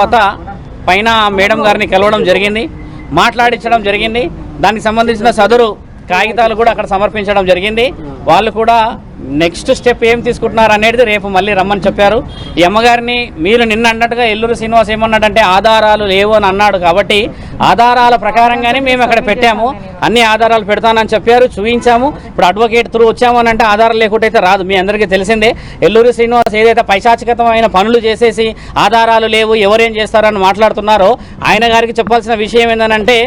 తర్వాత పైన మేడం గారిని కలవడం జరిగింది, మాట్లాడించడం జరిగింది. దానికి సంబంధించిన సదరు కాగితాలు కూడా అక్కడ సమర్పించడం జరిగింది. వాళ్ళు కూడా నెక్స్ట్ స్టెప్ ఏం తీసుకుంటున్నారు అనేది రేపు మళ్ళీ రమ్మని చెప్పారు. ఈ అమ్మగారిని మీరు నిన్న అన్నట్టుగా ఎల్లూరు శ్రీనివాస్ ఏమన్నాడంటే ఆధారాలు లేవు అని అన్నాడు. కాబట్టి ఆధారాల ప్రకారంగానే మేము అక్కడ పెట్టాము, అన్ని ఆధారాలు పెడతానని చెప్పారు, చూపించాము. ఇప్పుడు అడ్వకేట్ త్రూ వచ్చామని అంటే ఆధారాలు లేకుంటే అయితే రాదు. మీ అందరికీ తెలిసిందే ఎల్లూరు శ్రీనివాస్ ఏదైతే పైశాచికతమైన పనులు చేసేసి ఆధారాలు లేవు ఎవరేం చేస్తారని మాట్లాడుతున్నారో ఆయన గారికి చెప్పాల్సిన విషయం ఏంటంటే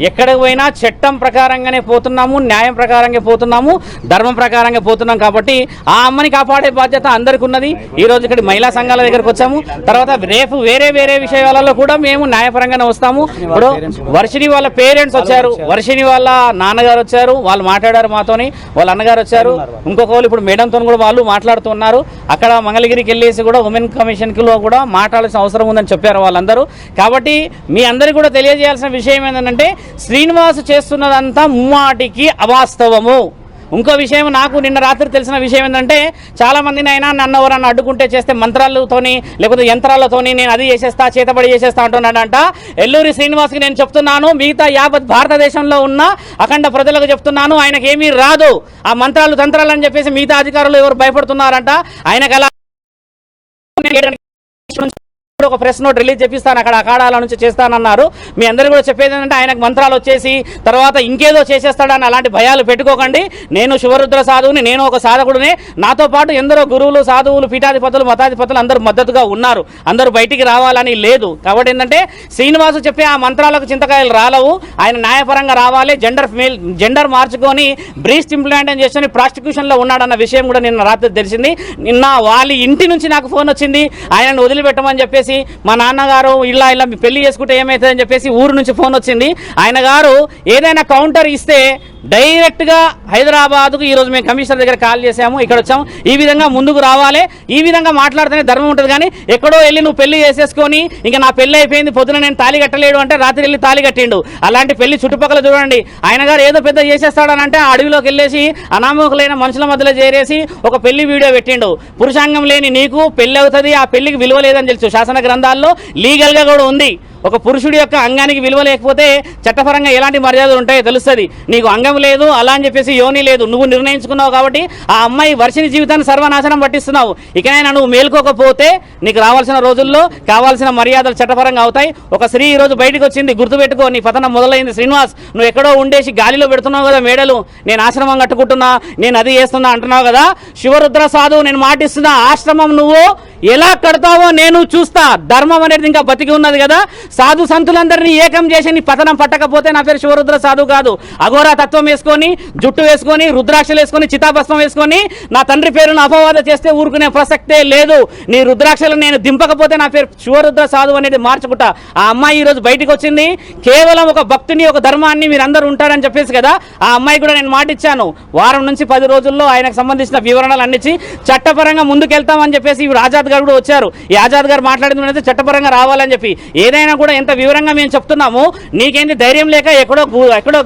ఎక్కడికి పోయినా చట్టం ప్రకారంగానే పోతున్నాము, న్యాయం ప్రకారంగా పోతున్నాము, ధర్మం ప్రకారంగా పోతున్నాం. కాబట్టి ఆ అమ్మని కాపాడే బాధ్యత అందరికి ఉన్నది. ఈ రోజు ఇక్కడ మహిళా సంఘాల దగ్గరకు వచ్చాము. తర్వాత రేపు వేరే విషయాలలో కూడా మేము న్యాయపరంగానే వస్తాము. ఇప్పుడు వర్షిని వాళ్ళ పేరెంట్స్ వచ్చారు, వర్షిని వాళ్ళ నాన్నగారు వచ్చారు, వాళ్ళు మాట్లాడారు మాతోని, వాళ్ళ అన్నగారు వచ్చారు, ఇంకొకరు ఇప్పుడు మేడంతో కూడా వాళ్ళు మాట్లాడుతున్నారు. అక్కడ మంగళగిరికి వెళ్ళేసి కూడా ఉమెన్ కమిషన్కి కూడా మాట్లాడాల్సిన అవసరం ఉందని చెప్పారు వాళ్ళందరూ. కాబట్టి మీ అందరికీ కూడా తెలియజేయాల్సిన విషయం ఏంటంటే శ్రీనివాస్ చేస్తున్నదంతా ముమ్మాటికి అవాస్తవము. ఇంకో విషయం నాకు నిన్న రాత్రి తెలిసిన విషయం ఏంటంటే చాలా మందిని అయినా నన్ను ఎవరన్నా అడ్డుకుంటే చేస్తే మంత్రాలతోని లేకపోతే యంత్రాలతోని నేను అది చేసేస్తా చేతబడి చేసేస్తా అంటున్నాడంట. ఎల్లూరి శ్రీనివాస్కి నేను చెప్తున్నాను, మిగతా యావత్ భారతదేశంలో ఉన్న అఖండ ప్రజలకు చెప్తున్నాను, ఆయనకి ఏమీ రాదు. ఆ మంత్రాలు తంత్రాలు అని చెప్పేసి మిగతా అధికారులు ఎవరు భయపడుతున్నారంట. ఆయనకు అలా ఒక ప్రెస్ నోట్ రిలీజ్ చేపిస్తాను, అక్కడ అఖాడాల నుంచి చేస్తానన్నారు. మీ అందరూ కూడా చెప్పేది ఏంటంటే ఆయనకు మంత్రాలు వచ్చేసి తర్వాత ఇంకేదో చేసేస్తాడని అలాంటి భయాలు పెట్టుకోకండి. నేను శివరుద్ర సాధువుని, నేను ఒక సాధకుడిని, నాతో పాటు ఎందరో గురువులు సాధువులు పీఠాధిపతులు మతాధిపతులు అందరూ మద్దతుగా ఉన్నారు. అందరూ బయటికి రావాలని లేదు. కాబట్టి ఏంటంటే శ్రీనివాసు చెప్పే ఆ మంత్రాలకు చింతకాయలు రాలవు. ఆయన న్యాయపరంగా రావాలి. జెండర్ మార్చుకొని బ్రీస్ట్ ఇంప్లాంటేషన్ చేసుకుని ప్రాస్టిట్యూషన్లో ఉన్నాడన్న విషయం కూడా నిన్న రాత్రి తెలిసింది. నిన్న వాళ్ళ ఇంటి నుంచి నాకు ఫోన్ వచ్చింది, ఆయనను వదిలిపెట్టమని చెప్పేసి. మా నాన్నగారు ఇలా పెళ్లి చేసుకుంటే ఏమవుతుందని చెప్పేసి ఊరు నుంచి ఫోన్ వచ్చింది. ఆయన గారు ఏదైనా కౌంటర్ ఇస్తే డైరెక్ట్ గా హైదరాబాద్కు ఈరోజు మేము కమిషనర్ దగ్గర కాల్ చేసాము, ఇక్కడ వచ్చాము. ఈ విధంగా ముందుకు రావాలి, ఈ విధంగా మాట్లాడితేనే ధర్మం ఉంటుంది. కానీ ఎక్కడో వెళ్ళి నువ్వు పెళ్లి చేసేసుకొని ఇంకా నా పెళ్లి అయిపోయింది, పొద్దున నేను తాళి కట్టలేడు అంటే రాత్రి వెళ్ళి తాళి కట్టిండు. అలాంటి పెళ్లి చుట్టుపక్కల చూడండి. ఆయన గారు ఏదో పెద్ద చేసేస్తాడనంటే అడవిలోకి వెళ్ళేసి అనామకులైన మనుషుల మధ్యలో చేరేసి ఒక పెళ్లి వీడియో పెట్టిండు. పురుషాంగం లేని నీకు పెళ్లి అవుతుంది, ఆ పెళ్లికి విలువ లేదని తెలుసు. శాసన గ్రంథాల్లో లీగల్ గా కూడా ఉంది. ఒక పురుషుడి యొక్క అంగానికి విలువ లేకపోతే చట్టపరంగా ఎలాంటి మర్యాదలు ఉంటాయో తెలుస్తుంది. నీకు అంగం లేదు అలా అని చెప్పేసి యోని లేదు, నువ్వు నిర్ణయించుకున్నావు. కాబట్టి ఆ అమ్మాయి వర్షిని జీవితాన్ని సర్వనాశనం పట్టిస్తున్నావు. ఇకనైనా నువ్వు మేల్కోకపోతే నీకు రావాల్సిన రోజుల్లో కావాల్సిన మర్యాదలు చట్టపరంగా అవుతాయి. ఒక స్త్రీ ఈ రోజు బయటకు వచ్చింది, గుర్తుపెట్టుకో, నీ పతనం మొదలైంది. శ్రీనివాస్, నువ్వు ఎక్కడో ఉండేసి గాలిలో పెడుతున్నావు కదా మేడలు, నేను ఆశ్రమం కట్టుకుంటున్నా, నేను అది చేస్తున్నా అంటున్నావు కదా. శివరుద్ర సాధువు నేను మాటిస్తున్నా, ఆశ్రమం నువ్వు ఎలా కడతావో నేను చూస్తా. ధర్మం అనేది ఇంకా బతికి ఉన్నది కదా. సాధు సంతులందరినీ ఏకం చేసి నీ పతనం పట్టకపోతే నా పేరు శివరుద్ర సాధు కాదు. అఘోరా తత్వం వేసుకొని, జుట్టు వేసుకొని, రుద్రాక్షలు వేసుకొని, చితాభస్మం వేసుకొని నా తండ్రి పేరును అపవాద చేస్తే ఊరుకునే ప్రసక్తే లేదు. నీ రుద్రాక్షలు నేను దింపకపోతే నా పేరు శివరుద్ర సాధు అనేది మార్చుకుంటా. ఆ అమ్మాయి ఈ రోజు బయటకు వచ్చింది, కేవలం ఒక భక్తిని ఒక ధర్మాన్ని మీరు అందరూ ఉంటారని చెప్పేసి కదా. ఆ అమ్మాయి కూడా నేను మాటిచ్చాను, వారం నుంచి 10 రోజుల్లో ఆయనకు సంబంధించిన వివరణలు అందించి చట్టపరంగా ముందుకెళ్తామని చెప్పేసి ఇప్పుడు ఆజాద్ గారు కూడా వచ్చారు. ఈ ఆజాద్ గారు మాట్లాడింది చట్టపరంగా రావాలని చెప్పి. ఏదైనా కూడా ఎంత వివరంగా మేము చెప్తున్నాము, నీకేంటి ధైర్యం లేక ఎక్కడో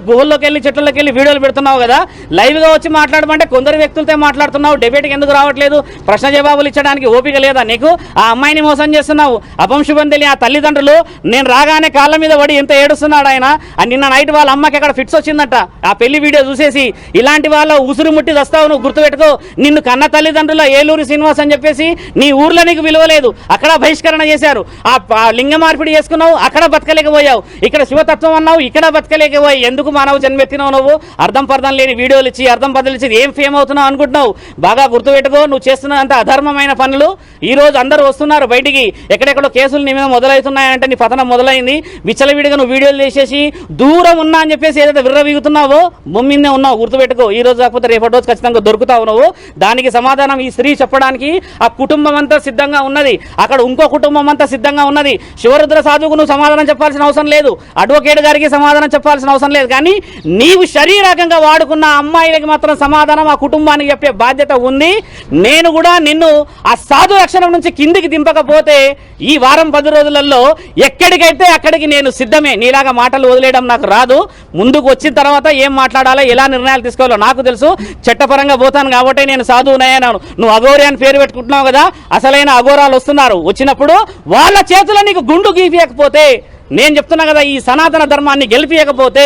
గుహల్లోకి వెళ్ళి చెట్లలోకి వెళ్ళి వీడియోలు పెడుతున్నావు కదా. లైవ్ గా వచ్చి మాట్లాడమంటే కొందరు వ్యక్తులతో మాట్లాడుతున్నావు, డిబేట్కి ఎందుకు రావట్లేదు? ప్రశ్న జవాబులు ఇచ్చడానికి ఓపిక లేదా నీకు? ఆ అమ్మాయిని మోసం చేస్తున్నావు. అపంశుభం తెలియ ఆ తల్లిదండ్రులు నేను రాగానే కాళ్ళ మీద పడి ఎంత ఏడుస్తున్నాడు ఆయన. నిన్న నైట్ వాళ్ళ అమ్మకి అక్కడ ఫిట్స్ వచ్చిందట ఆ పెళ్లి వీడియో చూసేసి. ఇలాంటి వాళ్ళ ఉసురు ముట్టి వస్తావు నువ్వు, గుర్తుపెట్టుకో. నిన్ను కన్న తల్లిదండ్రుల ఏలూరి శ్రీనివాస్ అని చెప్పేసి నీ ఊర్లో నీకు విలువ లేదు, అక్కడ బహిష్కరణ చేశారు. ఆ లింగ మార్పిడి చేసుకున్నావు, అక్కడ బతకలేకపోయావు. ఇక్కడ శివతత్వం అన్నావు, ఇక్కడ బతకలేకపోయావు. ఎందుకు మానవ జన్మెత్తినావు నువ్వు? అర్థం పర్థం లేని వీడియోలు ఇచ్చి అర్థం పద్ధతులు ఇచ్చి ఏం ఫేమ్ అవుతున్నావు అనుకుంటున్నావు? బాగా గుర్తుపెట్టుకో, నువ్వు చేస్తున్నంత అధర్మమైన పనులు. ఈ రోజు అందరూ వస్తున్నారు బయటికి, ఎక్కడెక్కడో కేసులు నీ మీద మొదలవుతున్నాయంటే నీ పతనం మొదలైంది. విచ్చలవిడిగా నువ్వు వీడియోలు చేసేసి దూరం ఉన్నా అని చెప్పేసి ఏదైతే విర్రవీగుతున్నావో భూమినే ఉన్నావు, గుర్తుపెట్టుకో. ఈ రోజు కాకపోతే రేపటి రోజు ఖచ్చితంగా దొరుకుతావు నువ్వు. దానికి సమాధానం ఈ స్త్రీ చెప్పడానికి ఆ కుటుంబం అంతా సిద్ధంగా ఉన్నది, అక్కడ ఇంకో కుటుంబం అంతా సిద్ధంగా ఉన్నది. శివరుద్ర సాధువుకు నువ్వు సమాధానం చెప్పాల్సిన అవసరం లేదు, అడ్వకేట్ గారికి సమాధానం చెప్పాల్సిన అవసరం లేదు. కానీ నీవు శరీరకంగా వాడుకున్న అమ్మాయిలకి మాత్రం సమాధానం ఆ కుటుంబానికి చెప్పే బాధ్యత ఉంది. నేను కూడా నిన్ను ఆ సాధు రక్షణ నుంచి కిందికి దింపకపోతే ఈ వారం 10 రోజులలో ఎక్కడికైతే అక్కడికి నేను సిద్ధమే. నీలాగా మాటలు వదిలేయడం నాకు రాదు. ముందుకు వచ్చిన తర్వాత ఏం మాట్లాడాలో ఎలా నిర్ణయాలు తీసుకోవాలో నాకు తెలుసు. చట్టపరంగా పోతాను కాబట్టి నేను సాధువునయ్యాను. నువ్వు అఘోరి అని పేరు పెట్టుకుంటున్నావు కదా, అసలైన అఘోరాలు వస్తున్నారు. వచ్చినప్పుడు వాళ్ళ చేతిలో నీకు గుండు గీపియకపోతే, నేను చెప్తున్నా కదా, ఈ సనాతన ధర్మాన్ని గెలిపియకపోతే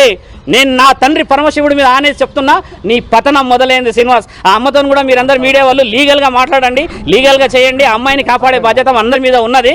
నేను నా తండ్రి పరమశివుడి మీద ఆనేసి చెప్తున్నా, నీ పతనం మొదలైంది శ్రీనివాస్. ఆ అమ్మతో కూడా మీరందరూ మీడియా వాళ్ళు లీగల్గా మాట్లాడండి, లీగల్గా చేయండి. ఆ అమ్మాయిని కాపాడే బాధ్యత అందరి మీద ఉన్నది.